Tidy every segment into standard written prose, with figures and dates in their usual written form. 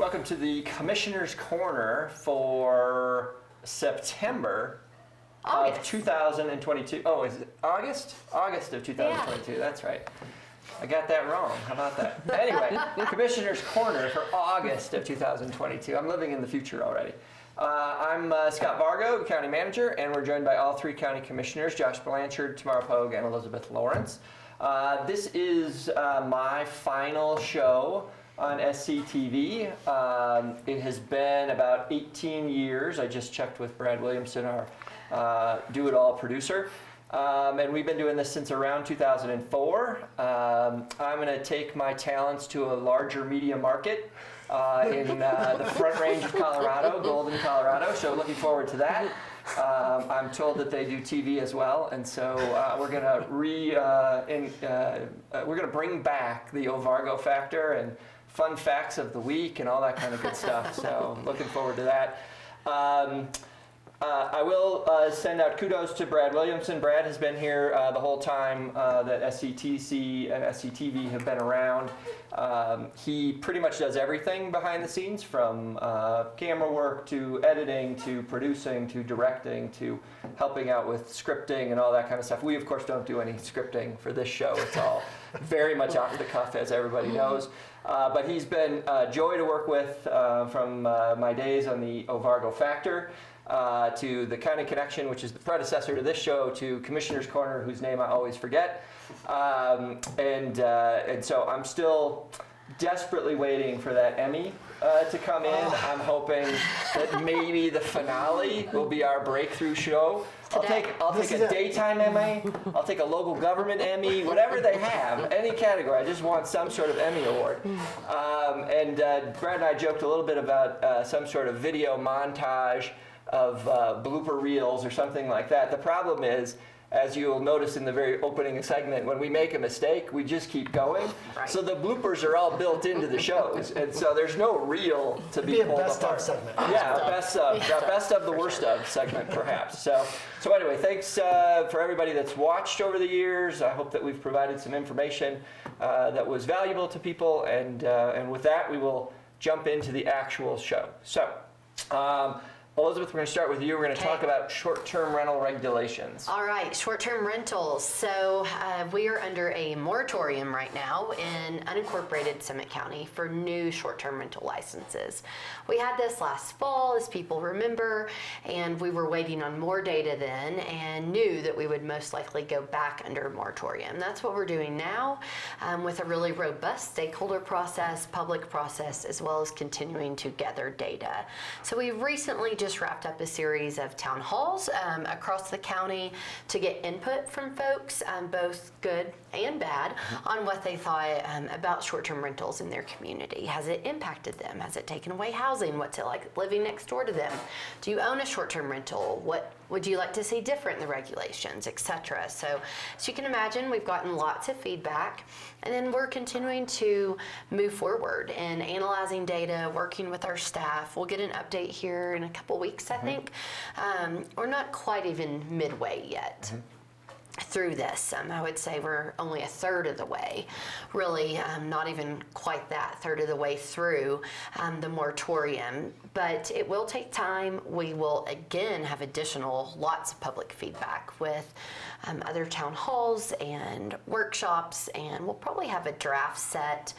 Welcome to the Commissioner's Corner for September of 2022. Oh, is it August? August of 2022, yeah. That's right. I got that wrong. How about that? Anyway, Commissioner's Corner for August of 2022. I'm living in the future already. I'm Scott Vargo, County Manager, and we're joined by all three County Commissioners, Josh Blanchard, Tamara Pogue, and Elizabeth Lawrence. This is my final show on SCTV. It has been about 18 years. I just checked with Brad Williamson, our do-it-all producer. And we've been doing this since around 2004. I'm going to take my talents to a larger media market in the Front Range of Colorado, Golden, Colorado. So looking forward to that. I'm told that they do TV as well, and so we're going to bring back the Ovargo factor and fun facts of the week and all that kind of good stuff. So looking forward to that. I will send out kudos to Brad Williamson. Brad has been here the whole time that SCTC and SCTV have been around. He pretty much does everything behind the scenes, from camera work to editing to producing to directing to helping out with scripting and all that kind of stuff. We, of course, don't do any scripting for this show. It's all very much off the cuff, as everybody knows. But he's been a joy to work with from my days on the Ovargo Factor. To the County Connection, which is the predecessor to this show, to Commissioner's Corner, whose name I always forget. And so I'm still desperately waiting for that Emmy to come in. I'm hoping that maybe the finale will be our breakthrough show. I'll take a daytime Emmy, I'll take a local government Emmy, whatever they have, any category. I just want some sort of Emmy award. And Brad and I joked a little bit about some sort of video montage of blooper reels or something like that. The problem is, as you'll notice in the very opening segment, when we make a mistake, we just keep going. Right. So the bloopers are all built into the shows, and so there's no reel to be pulled apart. Best of segment. Yeah, best of the worst of segment, perhaps. So anyway, thanks for everybody that's watched over the years. I hope that we've provided some information that was valuable to people, and with that, we will jump into the actual show. So. Elizabeth, we're going to start with you. We're going to talk about short-term rental regulations. All right, short-term rentals. So we are under a moratorium right now in unincorporated Summit County for new short-term rental licenses. We had this last fall, as people remember, and we were waiting on more data then and knew that we would most likely go back under a moratorium. That's what we're doing now with a really robust stakeholder process, public process, as well as continuing to gather data. So we recently just wrapped up a series of town halls across the county to get input from folks, both good and bad, on what they thought about short-term rentals in their community. Has it impacted them? Has it taken away housing? What's it like living next door to them? Do you own a short-term rental? What would you like to see different in the regulations, etc.? So as you can imagine, we've gotten lots of feedback, and then we're continuing to move forward and analyzing data, working with our staff. We'll get an update here in a couple weeks, I think. We're not quite even midway yet. Through this. I would say we're only a third of the way, really not even quite that, third of the way through the moratorium, but it will take time. We will again have lots of public feedback with other town halls and workshops, and we'll probably have a draft set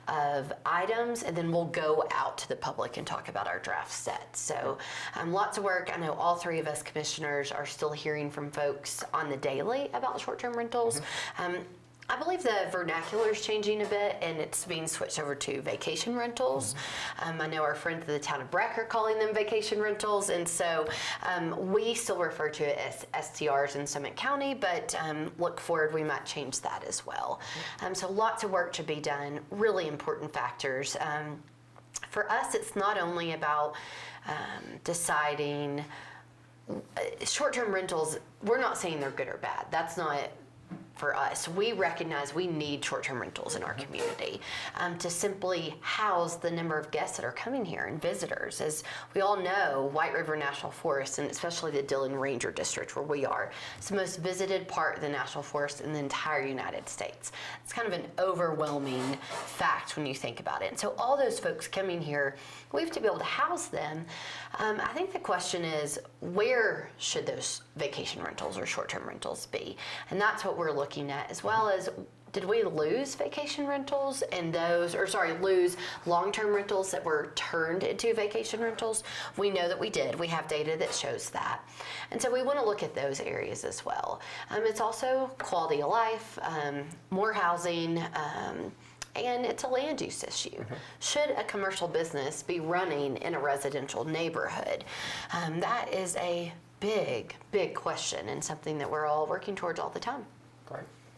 of items, and then we'll go out to the public and talk about our draft set. So lots of work. I know all three of us commissioners are still hearing from folks on the daily about short-term rentals. I believe the vernacular is changing a bit, and it's being switched over to vacation rentals. I know our friends at the town of Breck are calling them vacation rentals, and so we still refer to it as STRs in Summit County, but look forward, we might change that as well. So lots of work to be done, really important factors. For us, it's not only about deciding short-term rentals. We're not saying they're good or bad. That's not for us. We recognize we need short-term rentals in our community to simply house the number of guests that are coming here and visitors. As we all know, White River National Forest, and especially the Dillon Ranger District where we are, it's the most visited part of the National Forest in the entire United States. It's kind of an overwhelming fact when you think about it. And so all those folks coming here, we have to be able to house them. I think the question is, where should those vacation rentals or short-term rentals be? And that's what we're looking at, as well as, did we lose vacation rentals and lose long-term rentals that were turned into vacation rentals? We know that we did. We have data that shows that. And so we want to look at those areas as well. It's also quality of life, more housing, and it's a land use issue. Should a commercial business be running in a residential neighborhood? That is a big, big question, and something that we're all working towards all the time.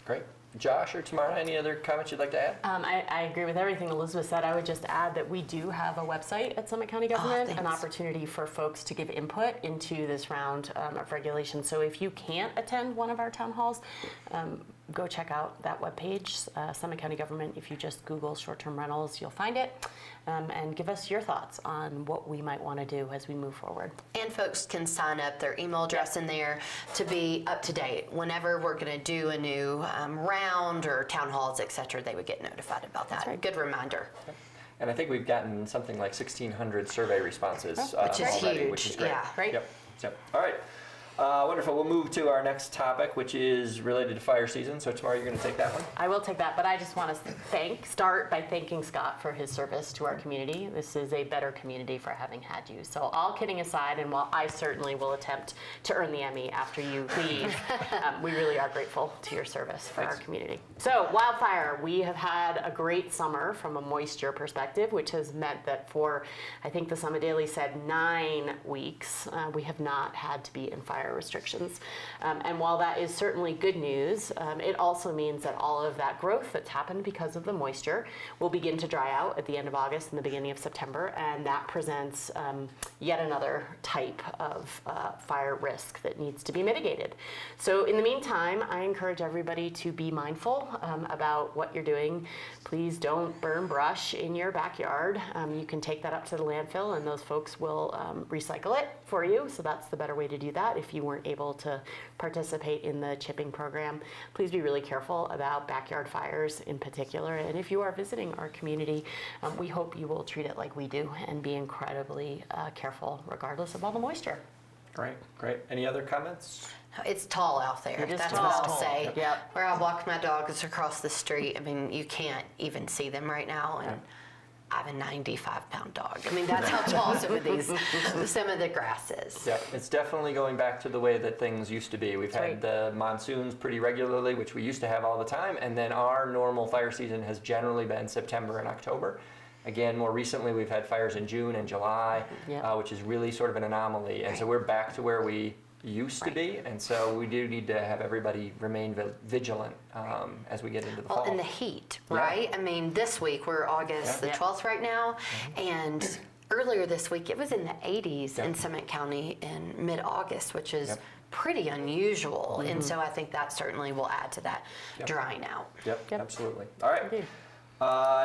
Great. Josh or Tamara, any other comments you'd like to add? I agree with everything Elizabeth said. I would just add that we do have a website at Summit County Government, an opportunity for folks to give input into this round of regulation. So if you can't attend one of our town halls, go check out that webpage, Summit County Government. If you just Google short-term rentals, you'll find it. And give us your thoughts on what we might want to do as we move forward. And folks can sign up their email address in there to be up to date. Whenever we're going to do a new round or town halls, et cetera, they would get notified about that. right. Good reminder. And I think we've gotten something like 1,600 survey responses Which is already, huge. which is great. Yeah. Right? Yep. All right. Wonderful. We'll move to our next topic, which is related to fire season. So tomorrow you're going to take that one? I will take that, but I just want to start by thanking Scott for his service to our community. This is a better community for having had you. So all kidding aside, and while I certainly will attempt to earn the Emmy after you leave, we really are grateful to your service for our community. So Wildfire, we have had a great summer from a moisture perspective, which has meant that for, I think the Summit Daily said 9 weeks, we have not had to be in fire restrictions. And while that is certainly good news, it also means that all of that growth that's happened because of the moisture will begin to dry out at the end of August and the beginning of September, and that presents yet another type of fire risk that needs to be mitigated. So in the meantime, I encourage everybody to be mindful about what you're doing. Please don't burn brush in your backyard. You can take that up to the landfill and those folks will recycle it for you. So that's the better way to do that. If you weren't able to participate in the chipping program, please be really careful about backyard fires in particular. And if you are visiting our community, we hope you will treat it like we do and be incredibly careful regardless of all the moisture. Great. Any other comments? It's tall out there. It is That's tall. what I'll say. Yep. Where I walk my dogs across the street, I mean, you can't even see them right now. And I have a 95-pound dog. I mean, that's how tall some of the grass is. Yeah, it's definitely going back to the way that things used to be. We've That's had right. the monsoons pretty regularly, which we used to have all the time, and then our normal fire season has generally been September and October. Again, more recently, we've had fires in June and July, Yep. which is really sort of an anomaly. And so we're back to where we used to be, and so we do need to have everybody remain vigilant as we get into the fall. Well, and the heat, right? I mean, this week, we're August the 12th right now, and earlier this week, it was in the 80s in Summit County in mid-August, which is pretty unusual. And so I think that certainly will add to that drying out. Yep, absolutely. All right. Indeed.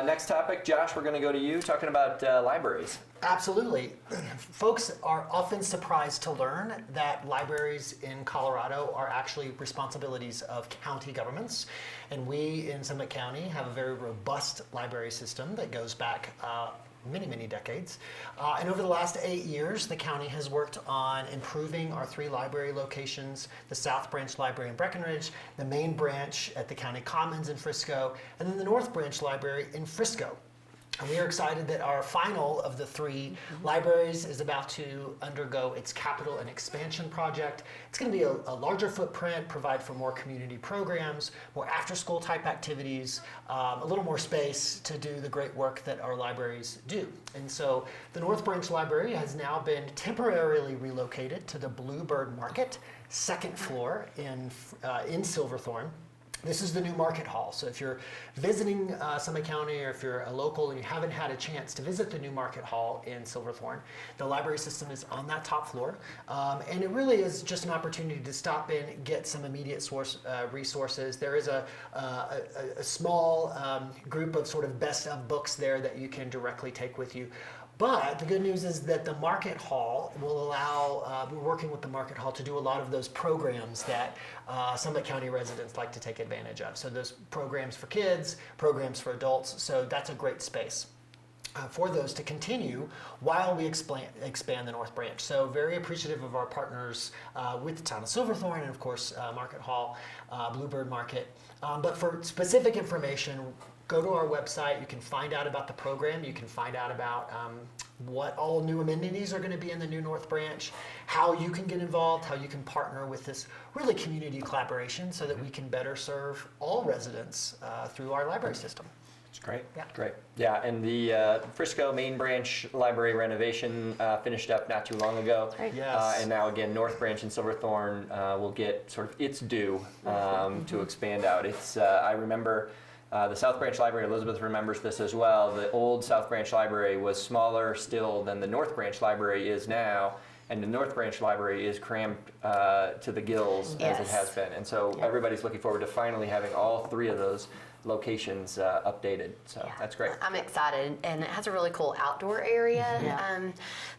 Next topic, Josh, we're going to go to you, talking about libraries. Absolutely. Folks are often surprised to learn that libraries in Colorado are actually responsibilities of county governments. And we in Summit County have a very robust library system that goes back many decades. And over the last 8 years, the county has worked on improving our 3 library locations, the South Branch Library in Breckenridge, the main branch at the County Commons in Frisco, and then the North Branch Library in Frisco. And we are excited that our final of the 3 libraries is about to undergo its capital and expansion project. It's going to be a larger footprint, provide for more community programs, more after-school type activities, a little more space to do the great work that our libraries do. And so the North Branch Library has now been temporarily relocated to the Bluebird Market, 2nd floor in Silverthorne. This is the new Market Hall. So if you're visiting Summit County, or if you're a local and you haven't had a chance to visit the new Market Hall in Silverthorne, the library system is on that top floor. And it really is just an opportunity to stop in, get some immediate resources. There is a small group of sort of best of books there that you can directly take with you. But the good news is that the Market Hall will allow, we're working with the Market Hall to do a lot of those programs that Summit County residents like to take advantage of. So those programs for kids, programs for adults, so that's a great space for those to continue while we expand the North Branch. So very appreciative of our partners with the town of Silverthorne and of course Market Hall, Bluebird Market. But for specific information, go to our website. You can find out about the program. You can find out about what all new amenities are going to be in the new North Branch, how you can get involved, how you can partner with this really community collaboration so that we can better serve all residents through our library system. It's great. Yeah. Great. Yeah, and the Frisco Main Branch library renovation finished up not too long ago. Right. Yes. And now again, North Branch and Silverthorne will get sort of its due to expand out. It's I remember the South Branch Library, Elizabeth remembers this as well. The old South Branch Library was smaller still than the North Branch Library is now. And the North Branch Library is cramped to the gills as it Yes. has been. And so everybody's looking forward to finally having all three of those locations updated. So Yeah. that's great. I'm excited, and it has a really cool outdoor area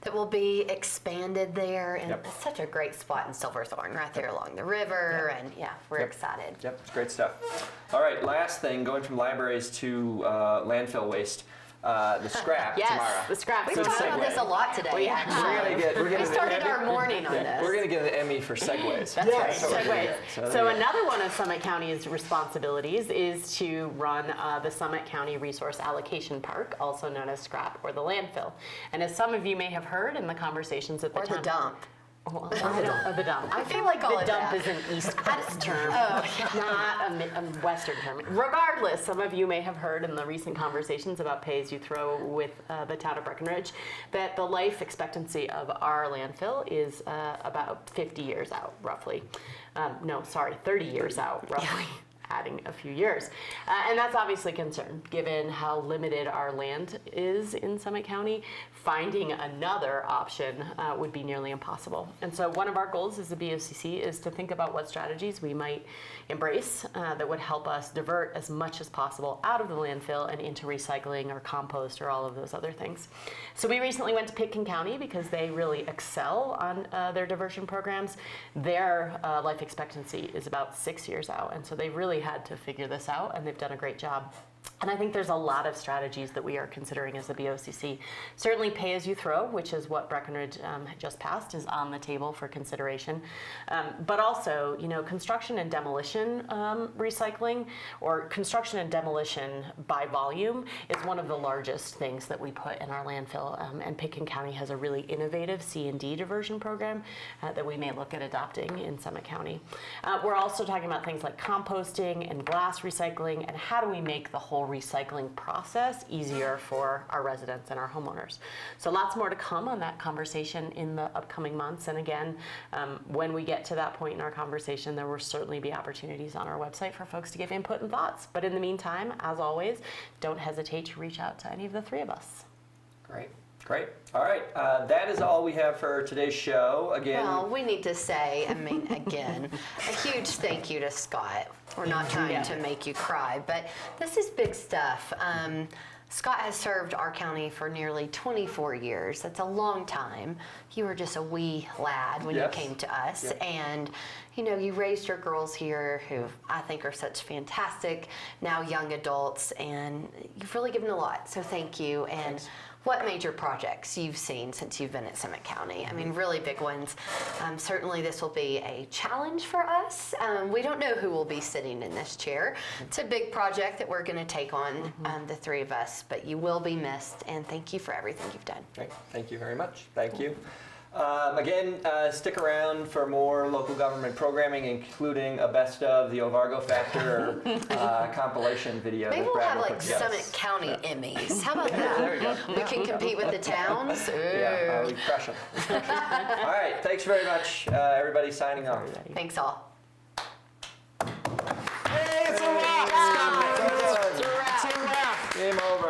that will be expanded there, and Yep. it's such a great spot in Silverthorne, right there along the river, and we're excited. Yep, it's great stuff. All right, last thing, going from libraries to landfill waste. The scrap Yes, tomorrow. the scrap. We've So talked about segue. this a lot today. We actually. We're gonna We started an Emmy- our morning on this. We're gonna get an Emmy for segues. That's right, Yes. So we're gonna segues. get- so there So you go. another one of Summit County's responsibilities is to run the Summit County Resource Allocation Park, also known as SCRAP or the landfill. And as some of you may have heard in the conversations at the Or the town- dump. Well, I don't know the dump. I feel we like call the it dump that. is an East Coast term, not a Western term. Regardless, some of you may have heard in the recent conversations about pay as you throw with the town of Breckenridge that the life expectancy of our landfill is about 50 years out, roughly. 30 years out, roughly. Adding a few years. And that's obviously a concern, given how limited our land is in Summit County. Finding another option would be nearly impossible. And so one of our goals as a BOCC is to think about what strategies we might embrace that would help us divert as much as possible out of the landfill and into recycling or compost or all of those other things. So we recently went to Pitkin County because they really excel on their diversion programs. Their life expectancy is about 6 years out, and so they really had to figure this out, and they've done a great job. And I think there's a lot of strategies that we are considering as a BOCC. Certainly pay as you throw, which is what Breckenridge just passed, is on the table for consideration. But also, construction and demolition recycling, or construction and demolition by volume, is one of the largest things that we put in our landfill. And Pitkin County has a really innovative C&D diversion program that we may look at adopting in Summit County. We're also talking about things like composting and glass recycling, and how do we make the whole recycling process easier for our residents and our homeowners. So lots more to come on that conversation in the upcoming months. And again, when we get to that point in our conversation, there will certainly be opportunities on our website for folks to give input and thoughts. But in the meantime, as always, don't hesitate to reach out to any of the three of us. Great. All right, that is all we have for today's show. Again, Well, we need to say, again, a huge thank you to Scott. We're not trying to make you cry, but this is big stuff. Scott has served our county for nearly 24 years. That's a long time. You were just a wee lad when Yes. you came to us. Yep. And, you raised your girls here who I think are such fantastic, now young adults, and you've really given a lot. So thank you. And what major projects you've seen since you've been at Summit County? Really big ones. Certainly this will be a challenge for us. We don't know who will be sitting in this chair. It's a big project that we're going to take on, the three of us, but you will be missed, and thank you for everything you've done. Great. Thank you very much. Thank you. Again, stick around for more local government programming, including a best of the Ovargo Factor compilation video. Maybe that we'll Brad have will like put together. Summit County Emmys. How about that? There we go. We can compete with the towns. Yeah, Ooh. we crush them. All right, thanks very much, everybody signing off. Thanks all. Yay! Hey, it's a wrap. It's a wrap. It's a wrap. Game over.